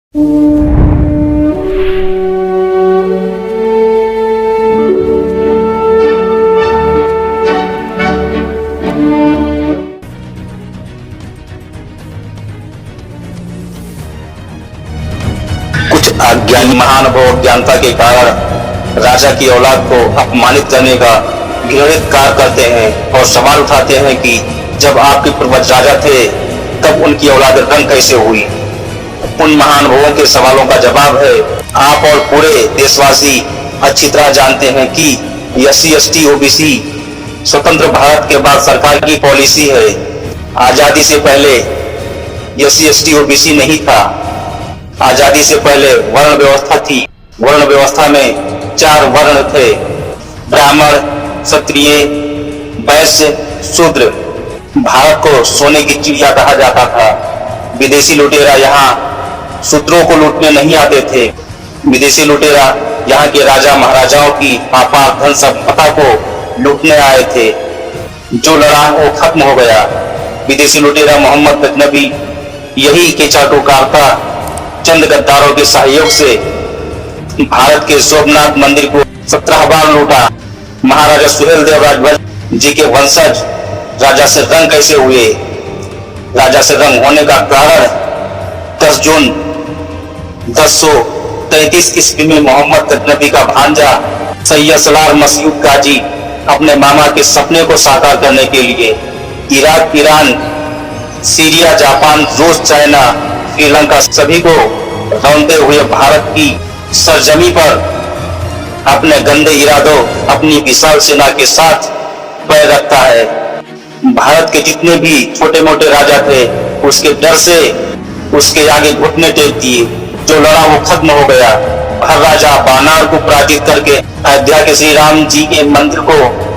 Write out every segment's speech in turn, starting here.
कुछ अज्ञानी महानुभाव ज्ञानता के कारण राजा की औलाद को अपमानित करने का घृणित कार्य करते हैं और सवाल उठाते हैं कि जब आपके पूर्वज राजा थे तब उनकी औलाद रंग कैसे हुई। उन महानुभावों के सवालों का जवाब है, आप और पूरे देशवासी अच्छी तरह जानते हैं कि SC ST OBC स्वतंत्र भारत के बाद सरकार की पॉलिसी है। आजादी से पहले SC ST OBC नहीं था। आजादी से पहले वर्ण व्यवस्था थी। वर्ण व्यवस्था में 4 वर्ण थे, ब्राह्मण, क्षत्रिय, वैश्य, शूद्र। भारत को सोने की चिड़िया कहा जाता था। विदेशी लुटेरा यहाँ शूद्रों को लूटने नहीं आते थे। विदेशी लुटेरा यहाँ के राजा महाराजाओं की अपार धन संपदा को लूटने आए थे। जो लड़ा वो खत्म हो गया। विदेशी लुटेरा मोहम्मद गजनबी यही के चाटुकारिता चंद गद्दारों के सहयोग से भारत के सोमनाथ मंदिर को 17 बार लूटा। महाराजा सुहेलदेव राजवंश जी के वंशज राजा से रंग कैसे हुए। राजा से रंग होने का कारण 10 जून 1033 ईस्वी में मोहम्मद गजनबी का भांजा सैयद सलार मसूद गाजी अपने मामा के सपने को साकार करने के लिए इराक, ईरान, सीरिया, जापान, रूस, चाइना, श्रीलंका सभी को रौंदते हुए भारत की सरजमी पर अपने गंदे इरादों अपनी विशाल सेना के साथ पैर रखता है। भारत के जितने भी छोटे मोटे राजा थे उसके डर से उसके आगे घुटने टेक दिए। जो लड़ा वो खत्म हो गया। हर राजा बानार को पराजित करके अयोध्या के श्री राम जी के मंदिर को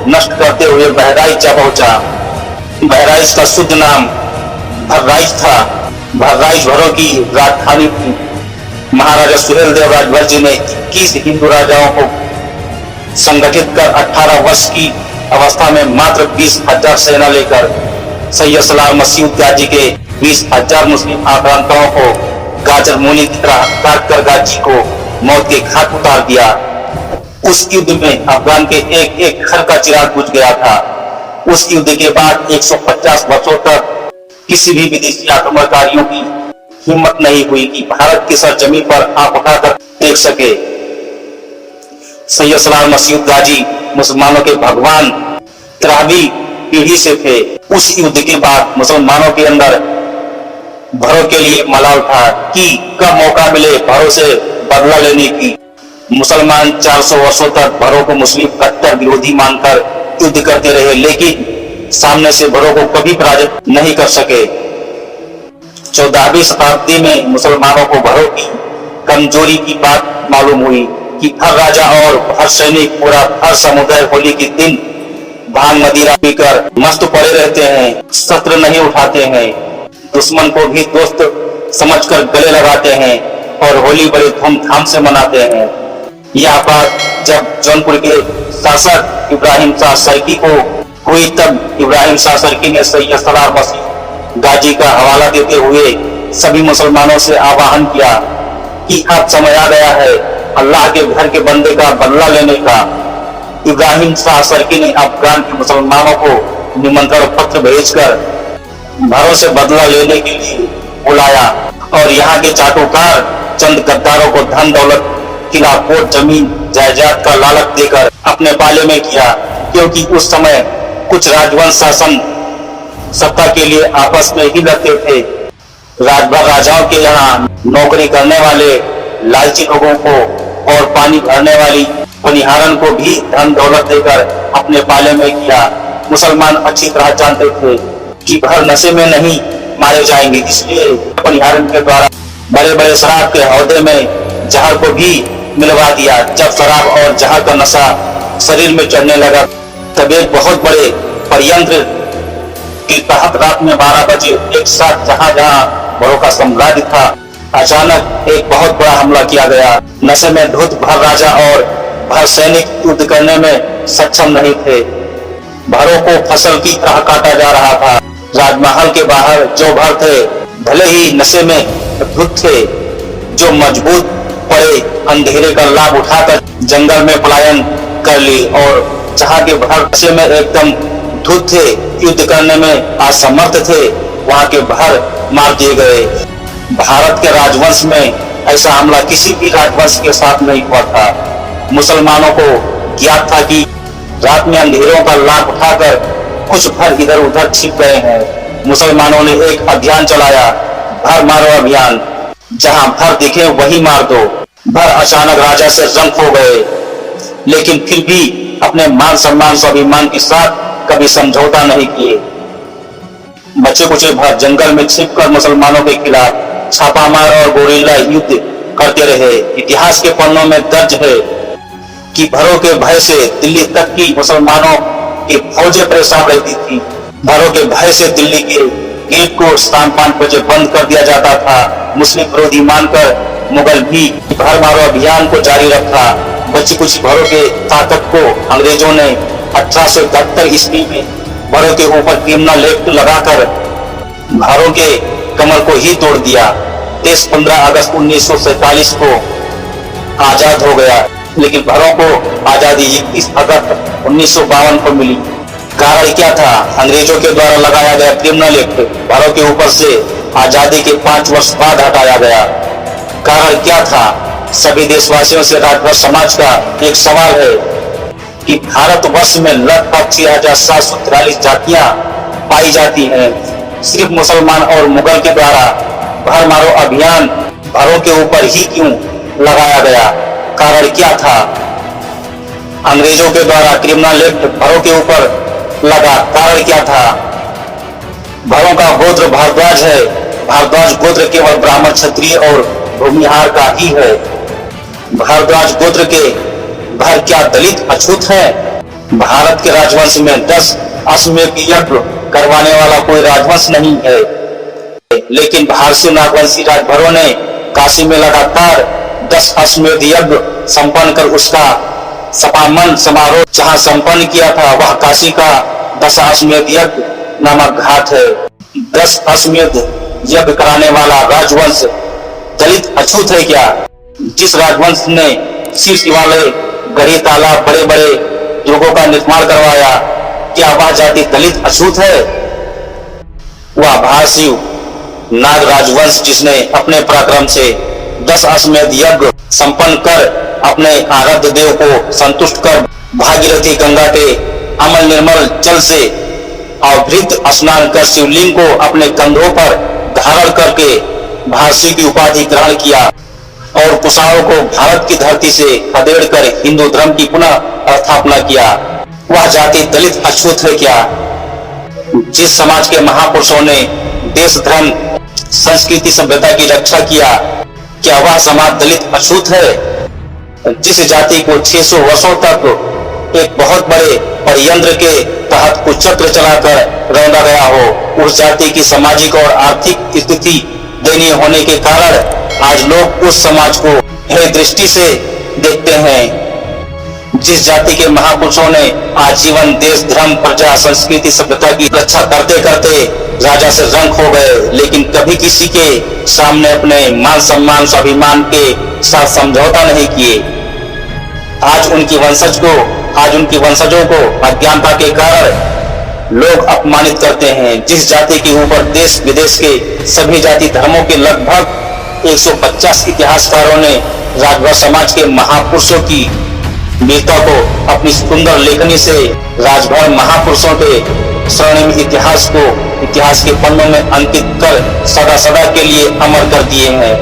नष्ट करते हुए बहराइच जा पहुंचा। बहराइच का शुद्ध नाम भर्राइच था। भर्राइच भरों की राजधानी थी। महाराजा सुहेलदेव राजवंश जी ने 21 हिंदू राजाओं को संगठित कर 18 वर्ष की अवस्था में मात्र 20,000 सेना लेकर सैयद सलार मसूद गाजी के 20,000 मुस्लिम आक्रांताओं को गाजर मुनी की तरह काट कर गाजी को मौत के घाट उतार दिया। उस युद्ध में अफगान के एक एक घर का चिराग बुझ गया था। उस युद्ध के बाद 150 वर्षों तक किसी भी विदेशी आक्रमणकारियों की हिम्मत नहीं हुई कि भारत की सरजमीन पर आंख उठाकर देख सके। सैयद सलार मसूद गाजी मुसलमानों के भगवान 13वीं पीढ़ी से थे। उस युद्ध के बाद मुसलमानों के अंदर भरों के लिए मलाल था कि कब मौका मिले भरों से बदला लेने की। मुसलमान 400 वर्षों तक भरों को मुस्लिम कट्टर विरोधी मानकर युद्ध करते रहे, लेकिन सामने से भरों को कभी पराजित नहीं कर सके। 14वीं शताब्दी में मुसलमानों को भरों की कमजोरी की बात मालूम हुई कि हर राजा और हर सैनिक पूरा हर समुदाय होली के दिन भांग मदिरा पीकर मस्त पड़े रहते हैं, शस्त्र नहीं उठाते हैं, दुश्मन को भी दोस्त समझकर गले लगाते हैं और होली बड़े धूमधाम से मनाते हैं। यह बात जब जौनपुर के शासक इब्राहिम शाह सरकी को हुई तब इब्राहिम शाह सरकी ने सैयद सलार मसूद गाजी का हवाला देते हुए सभी मुसलमानों से आह्वान किया कि अब समय आ गया है अल्लाह के घर के बंदे का बदला लेने का। इब्राहिम शाह सरकी ने अफगान के मुसलमानों को निमंत्रण पत्र भेजकर भरों से बदला लेने के लिए बुलाया और यहाँ के चाटुकार चंद गद्दारों को धन दौलत, किला कोट, जमीन जायदाद का लालच देकर अपने पाले में किया। क्योंकि उस समय कुछ राजवंश शासन सत्ता के लिए आपस में ही लड़ते थे। राजभर राजाओं के यहाँ नौकरी करने वाले लालची लोगों को और पानी भरने वाली पनिहारन को भी धन दौलत देकर अपने पाले में किया। मुसलमान अच्छी तरह जानते थे कि भर नशे में नहीं मारे जाएंगे, इसलिए पनिहारन के द्वारा बड़े बड़े शराब के औहदे में जहर को भी मिलवा दिया। जब शराब और जहर का नशा शरीर में चढ़ने लगा तब एक बहुत बड़े परियंत्र के तहत रात में 12 बजे एक साथ जहां जहां भरों का साम्राज्य था, अचानक एक बहुत बड़ा हमला किया गया। नशे में धुत भर राजा और भर सैनिक युद्ध करने में सक्षम नहीं थे। भरों को फसल की तरह काटा जा रहा था। राजमहल के बाहर जो भर थे भले ही नशे में धुत थे, जो मजबूत पड़े अंधेरे का लाभ उठाकर जंगल में पलायन कर ली और जहाँ के भर में एकदम धूत थे, युद्ध करने में असमर्थ थे, वहाँ के भर मार दिए गए। भारत के राजवंश में ऐसा हमला किसी भी राजवंश के साथ नहीं हुआ था। मुसलमानों को ज्ञात था कि रात में अंधेरों का लाभ उठाकर कुछ भर इधर उधर छिप गए हैं। मुसलमानों ने एक अभियान चलाया, भर मारो अभियान, जहां भर दिखे वही मार दो। भर अचानक राजा से रंग हो गए, लेकिन फिर भी अपने मान सम्मान स्वाभिमान के साथ कभी समझौता नहीं किए। बचे कुचे भर जंगल में छिपकर मुसलमानों के खिलाफ छापामार और गोरिल्ला युद्ध करते रहे। इतिहास के पन्नों में दर्ज है कि भरों के भय से दिल्ली तक की मुसलमानों की फौजें परेशान रहती थी। भरों के भय से दिल्ली के गेट को शाम 5 बजे बंद कर दिया जाता था। मुस्लिम विरोधी मानकर मुगल भी भर मारो अभियान को जारी रखा। बची कुछ भरों के ताकत को अंग्रेजों ने 1872 ईस्वी में भरों के ऊपर क्रिमिनल एक्ट लगाकर भरों के कमर को ही तोड़ दिया। देश 15 अगस्त 1947 को आजाद हो गया, लेकिन भरों को आजादी 21 अगस्त 1952 को मिली। कारण क्या था? अंग्रेजों के द्वारा लगाया गया क्रिमिनल एक्ट भरों के ऊपर से आजादी के 5 वर्ष बाद हटाया गया। कारण क्या था? सभी देशवासियों से राजभर समाज का एक सवाल है कि भारतवर्ष में लगभग 6743 जातियां पाई जाती हैं। सिर्फ मुसलमान और मुगल के द्वारा भर मारो अभियान भरों के ऊपर ही क्यों लगाया गया? कारण क्या था? अंग्रेजों के द्वारा क्रिमिनल एक्ट भरों के ऊपर लगा, कारण क्या था? भरों का गोत्र भारद्वाज है। भारद्वाज गोत्र केवल ब्राह्मण, क्षत्रिय और भूमिहार का ही है। भारद्वाज गोत्र के भर क्या दलित अछूत है? भारत के राजवंश में 10 अश्वमेध यज्ञ करवाने वाला कोई राजवंश नहीं है, लेकिन भारतीय नागवंशी राजभरों ने काशी में लगातार 10 अश्वमेध यज्ञ संपन्न कर उसका सपामन समारोह जहां संपन्न किया था वह काशी का 10 अश्वमेध यज्ञ नामक घाट है। 10 अश्वमेध यज्ञ कराने वाला राजवंश दलित अछूत है क्या? जिस राजवंश ने शिव शिवालय, गढ़ी, तालाब, बड़े बड़े दुर्गों का निर्माण करवाया, क्या वह जाति दलित अछूत है? वह भारशिव नाग राजवंश जिसने अपने पराक्रम से 10 अश्वमेध यज्ञ संपन्न कर अपने आराध्य देव को संतुष्ट कर भागीरथी गंगा के अमल निर्मल जल से अवभृत स्नान कर शिवलिंग को अपने कंधों पर धारण करके भारसी की उपाधि ग्रहण किया और कुशाओं को भारत की धरती से खदेड़ कर हिंदू धर्म की पुनः स्थापना किया। वह जाति दलित अछूत है क्या? जिस समाज के महापुरुषों ने देश, धर्म, संस्कृति, सभ्यता की रक्षा किया, क्या वह समाज दलित अछूत है? जिस जाति को 600 वर्षों तक एक बहुत बड़े परियंत्र के तहत कुचक्र चलाकर रौंदा गया हो, उस जाति की सामाजिक और आर्थिक स्थिति दयनीय होने के कारण आज लोग उस समाज को भय दृष्टि से देखते हैं। जिस जाति के महापुरुषों ने आजीवन देश, धर्म, प्रजा, संस्कृति, सभ्यता की रक्षा करते करते राजा से रंग हो गए, लेकिन कभी किसी के सामने अपने मान सम्मान स्वाभिमान के साथ समझौता नहीं किए। आज उनकी वंशजों को अज्ञानता के कारण लोग अपमानित करते हैं। जिस जाति के ऊपर देश विदेश के सभी जाति धर्मों के लगभग 150 इतिहासकारों ने राजभर समाज के महापुरुषों की वीरता को अपनी सुंदर लेखनी से राजभर महापुरुषों के स्वर्णिम इतिहास के पन्नों में अंकित कर सदा सदा के लिए अमर कर दिए हैं।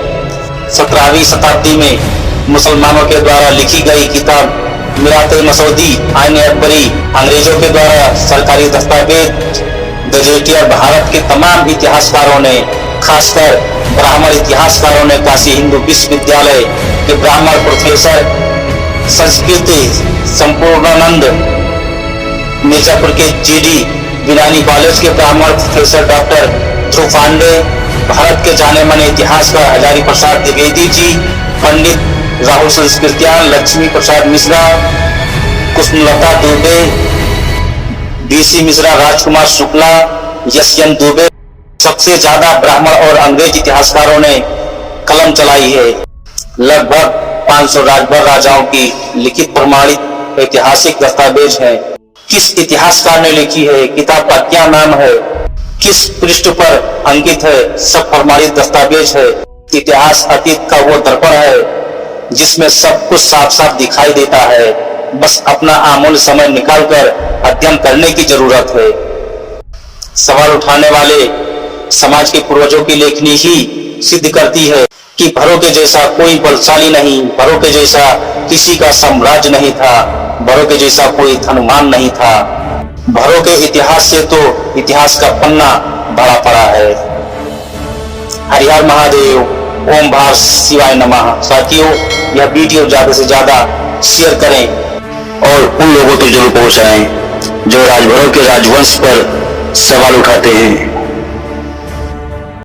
17वीं शताब्दी में मुसलमानों के द्वारा लिखी गई किताब मिराते मसौदी आईन अकबरी, अंग्रेजों के द्वारा सरकारी दस्तावेज गजेटियर, भारत के तमाम इतिहासकारों ने, खासकर ब्राह्मण इतिहासकारों ने काशी हिंदू विश्वविद्यालय के ब्राह्मण प्रोफेसर संस्कृति संपूर्णानंद, मिर्जापुर के जीडी विलानी कॉलेज के ब्राह्मण प्रोफेसर डॉक्टर ध्रुव पांडे, भारत के जाने माने इतिहासकार हजारी प्रसाद द्विवेदी जी, पंडित राहुल संस्कृत्यान, लक्ष्मी प्रसाद मिश्रा, कुसुमलता दुबे, बीसी मिश्रा, राजकुमार शुक्ला, यशवंत दुबे, सबसे ज्यादा ब्राह्मण और अंग्रेज इतिहासकारों ने कलम चलाई है। लगभग 500 राजभर राजाओं की लिखित प्रमाणित ऐतिहासिक दस्तावेज है। किस इतिहासकार ने लिखी है, किताब का क्या नाम है, किस पृष्ठ पर अंकित है, सब प्रमाणित दस्तावेज है। इतिहास अतीत का वो दर्पण है जिसमें सब कुछ साफ साफ दिखाई देता है। बस अपना अमूल्य समय निकालकर अध्ययन करने की जरूरत है। सवाल उठाने वाले समाज के पूर्वजों की लेखनी ही सिद्ध करती है कि भरों के जैसा कोई बलशाली नहीं, भरों के जैसा किसी का साम्राज्य नहीं था, भरों के जैसा कोई धनवान नहीं था। भरों के इतिहास से तो इतिहास का पन्ना भरा पड़ा है। हरिहर महादेव, ओम भार शिवाय नमः। साथियों, यह वीडियो ज्यादा से ज्यादा शेयर करें और उन लोगों तक जरूर पहुंचाएं जो राजभरों के राजवंश पर सवाल उठाते हैं।